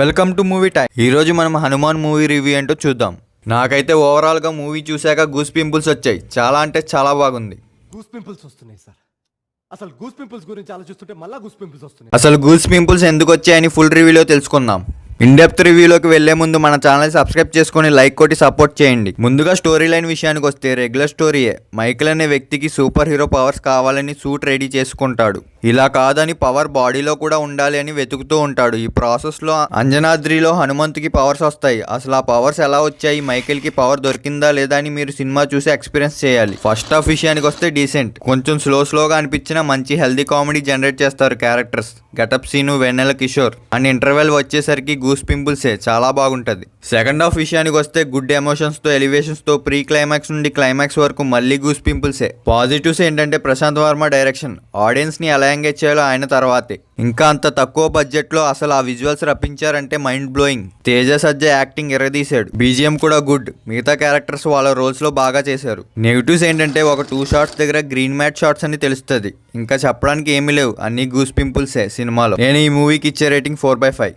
Welcome to movie time. ఈరోజు మనం Hanuman movie review ఏంటో చూద్దాం. నాకైతే ఓవరాల్గా మూవీ చూశాక గూస్ పింపుల్స్ వచ్చాయి. చాలా అంటే చాలా బాగుంది. గూస్ పింపుల్స్ వస్తున్నాయి సార్. అసలు గూస్ పింపుల్స్ గురించి ఆలోచిస్తుంటే మళ్ళా గూస్ పింపుల్స్ వస్తున్నాయి. అసలు గూస్ పింపుల్స్ ఎందుకు వచ్చాయని ఫుల్ రివ్యూలో తెలుసుకుందాం. ఇన్ డెప్త్ రివ్యూలోకి వెళ్లే ముందు మన ఛానల్ సబ్స్క్రైబ్ చేసుకుని లైక్ కొట్టి సపోర్ట్ చేయండి. ముందుగా స్టోరీ లైన్ విషయానికి వస్తే రెగ్యులర్ స్టోరీయే. మైకేల్ అనే వ్యక్తికి సూపర్ హీరో పవర్స్ కావాలని సూట్ రెడీ చేసుకుంటాడు. ఇలా కాదని పవర్ బాడీలో కూడా ఉండాలి అని వెతుకుతూ ఉంటాడు. ఈ ప్రాసెస్ లో అంజనాద్రిలో హనుమంతుకి పవర్స్ వస్తాయి. అసలు ఆ పవర్స్ ఎలా వచ్చాయి, మైకేల్ కి పవర్ దొరికిందా లేదా అని మీరు సినిమా చూసి ఎక్స్పీరియన్స్ చేయాలి. ఫస్ట్ హాఫ్ విషయానికి వస్తే డీసెంట్, కొంచెం స్లోగా అనిపించిన మంచి హెల్దీ కామెడీ జనరేట్ చేస్తారు characters. Getup Seenu, Vennela Kishore and interval వచ్చేసరికి గూస్ పింపుల్సే, చాలా బాగుంటది. సెకండ్ హాఫ్ విషయానికి వస్తే గుడ్ ఎమోషన్స్ తో, ఎలివేషన్స్ తో ప్రీ క్లైమాక్స్ నుండి క్లైమాక్స్ వరకు మళ్ళీ గూస్ పింపుల్సే. పాజిటివ్స్ ఏంటంటే ప్రశాంత్ వర్మ డైరెక్షన్, ఆడియన్స్ ని ఎలా ఎంగేజ్ చేయాలో ఆయన తర్వాతే. ఇంకా అంత తక్కువ బడ్జెట్ లో అసలు ఆ విజువల్స్ రప్పించారంటే మైండ్ బ్లోయింగ్. తేజ సజ్జ యాక్టింగ్ ఎర్రదీశాడు. బీజిఎం కూడా గుడ్. మిగతా క్యారెక్టర్స్ వాళ్ళ రోల్స్ లో బాగా చేశారు. నెగిటివ్స్ ఏంటంటే ఒక 2 షాట్స్ దగ్గర గ్రీన్ మ్యాట్ షాట్స్ అని తెలుస్తుంది. ఇంకా చెప్పడానికి ఏమీ లేవు, అన్ని గూస్ పింపుల్సే సినిమాలో. నేను ఈ మూవీకి ఇచ్చే రేటింగ్ 4/5.